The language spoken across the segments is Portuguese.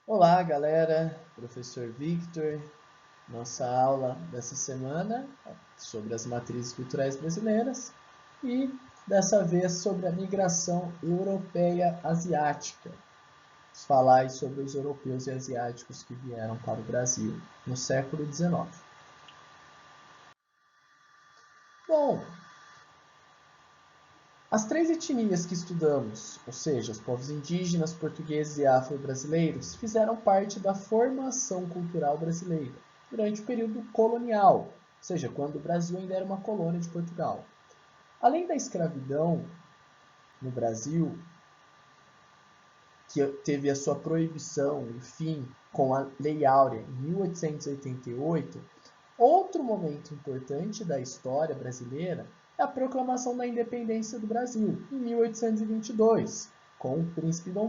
Olá, galera. Professor Victor. Nossa aula dessa semana é sobre as matrizes culturais brasileiras e dessa vez sobre a migração europeia asiática. Vamos falar aí sobre os europeus e asiáticos que vieram para o Brasil no século XIX. Bom, as três etnias que estudamos, ou seja, os povos indígenas, portugueses e afro-brasileiros, fizeram parte da formação cultural brasileira durante o período colonial, ou seja, quando o Brasil ainda era uma colônia de Portugal. Além da escravidão no Brasil, que teve a sua proibição e fim com a Lei Áurea em 1888, outro momento importante da história brasileira é a proclamação da independência do Brasil, em 1822, com o príncipe Dom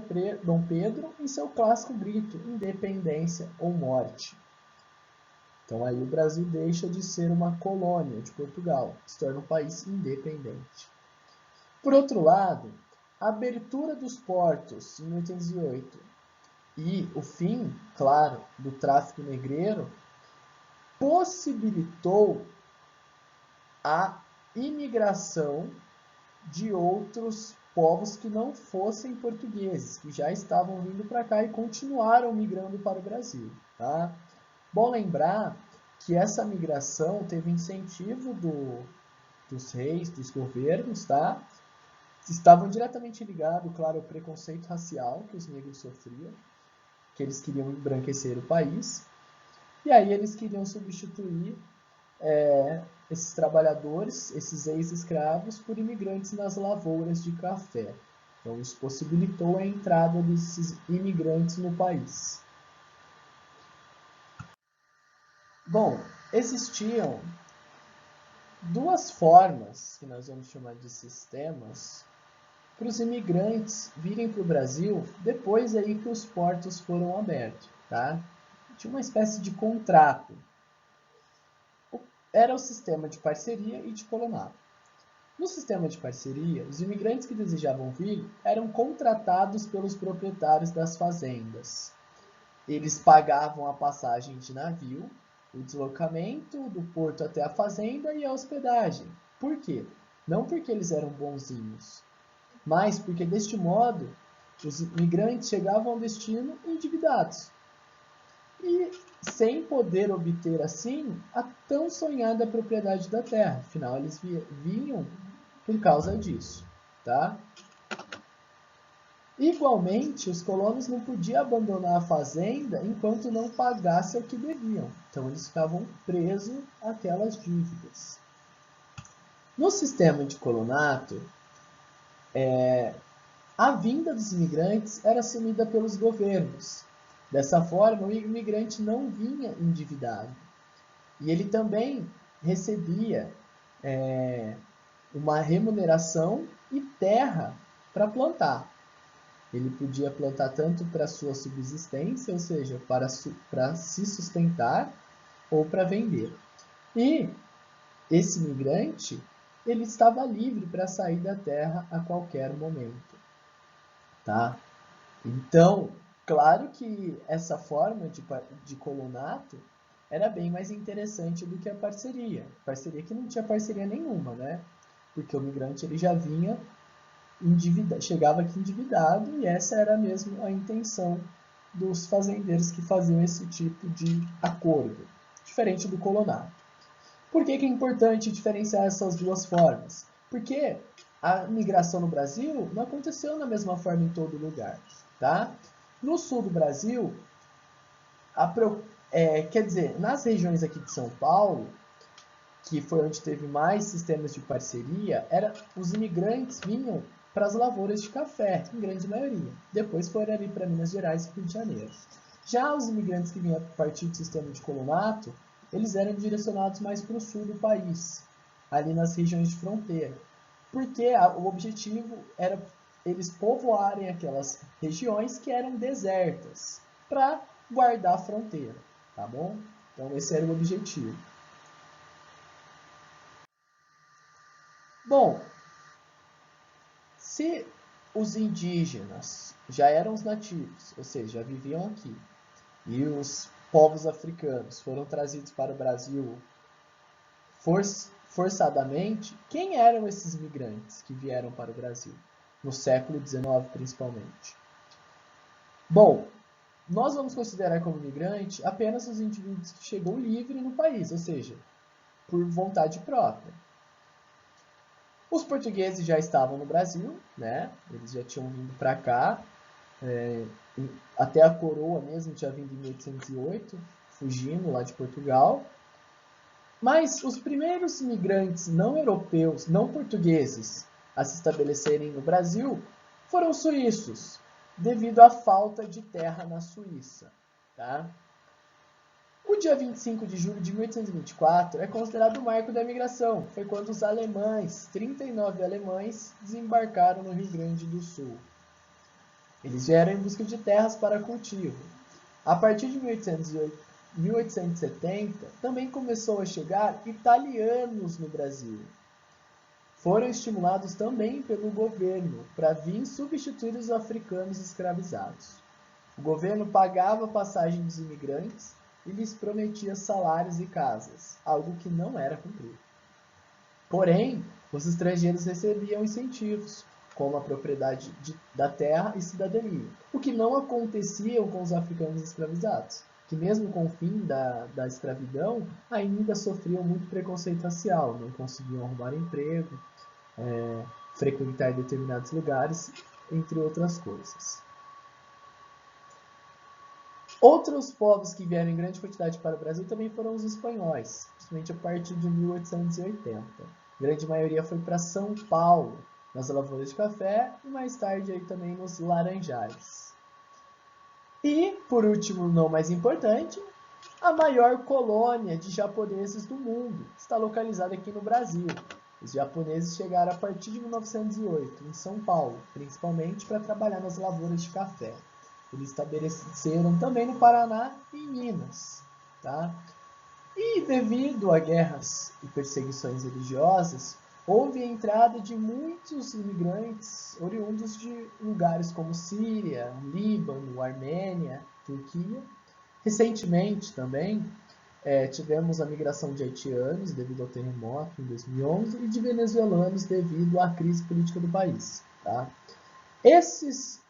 Pedro em seu clássico grito: independência ou morte. Então aí o Brasil deixa de ser uma colônia de Portugal, se torna um país independente. Por outro lado, a abertura dos portos em 1808 e o fim, claro, do tráfico negreiro possibilitou a imigração de outros povos que não fossem portugueses, que já estavam vindo para cá e continuaram migrando para o Brasil. Tá? Bom lembrar que essa migração teve incentivo dos reis, dos governos, tá? Estavam diretamente ligados, claro, ao preconceito racial que os negros sofriam, que eles queriam embranquecer o país, e aí eles queriam substituir esses trabalhadores, esses ex-escravos, por imigrantes nas lavouras de café. Então, isso possibilitou a entrada desses imigrantes no país. Bom, existiam duas formas, que nós vamos chamar de sistemas, para os imigrantes virem para o Brasil depois aí que os portos foram abertos. Tá? Tinha uma espécie de contrato. Era o sistema de parceria e de colonato. No sistema de parceria, os imigrantes que desejavam vir eram contratados pelos proprietários das fazendas. Eles pagavam a passagem de navio, o deslocamento do porto até a fazenda e a hospedagem. Por quê? Não porque eles eram bonzinhos, mas porque deste modo os imigrantes chegavam ao destino endividados e sem poder obter assim a tão sonhada propriedade da terra. Afinal, eles vinham por causa disso, tá? Igualmente, os colonos não podiam abandonar a fazenda enquanto não pagassem o que deviam. Então, eles ficavam presos àquelas dívidas. No sistema de colonato, a vinda dos imigrantes era assumida pelos governos. Dessa forma, o imigrante não vinha endividado. E ele também recebia uma remuneração e terra para plantar. Ele podia plantar tanto para sua subsistência, ou seja, para se sustentar, ou para vender. E esse migrante, ele estava livre para sair da terra a qualquer momento. Tá? Então, claro que essa forma de colonato era bem mais interessante do que a parceria. Parceria que não tinha parceria nenhuma, né? Porque o migrante ele já vinha chegava aqui endividado e essa era mesmo a intenção dos fazendeiros que faziam esse tipo de acordo, diferente do colonato. Por que é importante diferenciar essas duas formas? Porque a migração no Brasil não aconteceu da mesma forma em todo lugar. Tá? No sul do Brasil, quer dizer, nas regiões aqui de São Paulo, que foi onde teve mais sistemas de parceria, os imigrantes vinham para as lavouras de café, em grande maioria. Depois foram ali para Minas Gerais e Rio de Janeiro. Já os imigrantes que vinham a partir do sistema de colonato, eles eram direcionados mais para o sul do país, ali nas regiões de fronteira. Porque o objetivo era eles povoarem aquelas regiões que eram desertas, para guardar a fronteira, tá bom? Então esse era o objetivo. Bom, se os indígenas já eram os nativos, ou seja, já viviam aqui, e os povos africanos foram trazidos para o Brasil forçadamente, quem eram esses migrantes que vieram para o Brasil? No século XIX, principalmente. Bom, nós vamos considerar como migrante apenas os indivíduos que chegam livre no país, ou seja, por vontade própria. Os portugueses já estavam no Brasil, né? Eles já tinham vindo para cá, até a coroa mesmo tinha vindo em 1808, fugindo lá de Portugal. Mas os primeiros imigrantes não europeus, não portugueses, a se estabelecerem no Brasil foram suíços, devido à falta de terra na Suíça. Tá? O dia 25 de julho de 1824 é considerado o marco da imigração. Foi quando os alemães, 39 alemães, desembarcaram no Rio Grande do Sul. Eles vieram em busca de terras para cultivo. A partir de 1870, também começou a chegar italianos no Brasil. Foram estimulados também pelo governo para vir substituir os africanos escravizados. O governo pagava a passagem dos imigrantes e lhes prometia salários e casas, algo que não era cumprido. Porém, os estrangeiros recebiam incentivos, como a propriedade da terra e cidadania, o que não acontecia com os africanos escravizados, que mesmo com o fim da escravidão, ainda sofriam muito preconceito racial, não conseguiam arrumar emprego, frequentar determinados lugares, entre outras coisas. Outros povos que vieram em grande quantidade para o Brasil também foram os espanhóis, principalmente a partir de 1880. A grande maioria foi para São Paulo, nas lavouras de café e mais tarde aí também nos laranjais. E, por último, não mais importante, a maior colônia de japoneses do mundo está localizada aqui no Brasil. Os japoneses chegaram a partir de 1908, em São Paulo, principalmente para trabalhar nas lavouras de café. Eles estabeleceram também no Paraná e em Minas. Tá? E devido a guerras e perseguições religiosas, houve a entrada de muitos imigrantes oriundos de lugares como Síria, Líbano, Armênia, Turquia. Recentemente também tivemos a migração de haitianos devido ao terremoto em 2011 e de venezuelanos devido à crise política do país. Tá? Esses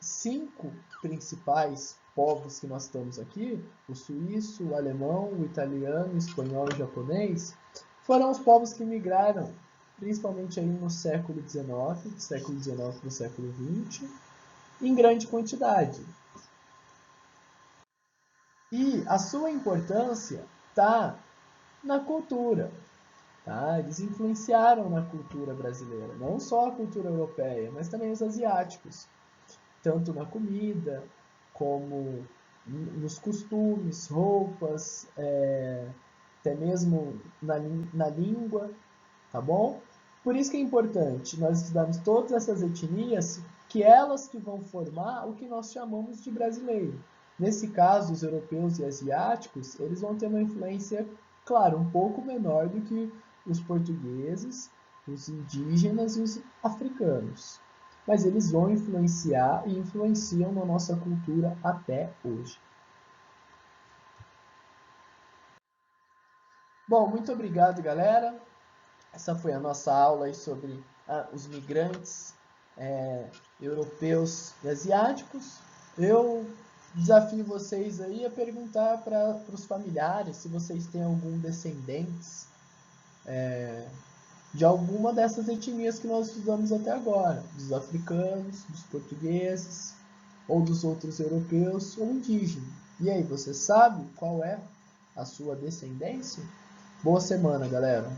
5 principais povos que nós estamos aqui, o suíço, o alemão, o italiano, o espanhol e o japonês, foram os povos que migraram, principalmente aí no século XIX, do século XIX para o século XX, em grande quantidade. E a sua importância está na cultura. Tá? Eles influenciaram na cultura brasileira, não só a cultura europeia, mas também os asiáticos. Tanto na comida, como nos costumes, roupas, até mesmo na língua, tá bom? Por isso que é importante nós estudarmos todas essas etnias, que elas que vão formar o que nós chamamos de brasileiro. Nesse caso, os europeus e asiáticos, eles vão ter uma influência, claro, um pouco menor do que os portugueses, os indígenas e os africanos. Mas eles vão influenciar e influenciam na nossa cultura até hoje. Bom, muito obrigado, galera. Essa foi a nossa aula aí sobre os migrantes europeus e asiáticos. Eu desafio vocês aí a perguntar para os familiares se vocês têm algum descendentes de alguma dessas etnias que nós estudamos até agora, dos africanos, dos portugueses, ou dos outros europeus ou indígenas. E aí, você sabe qual é a sua descendência? Boa semana, galera!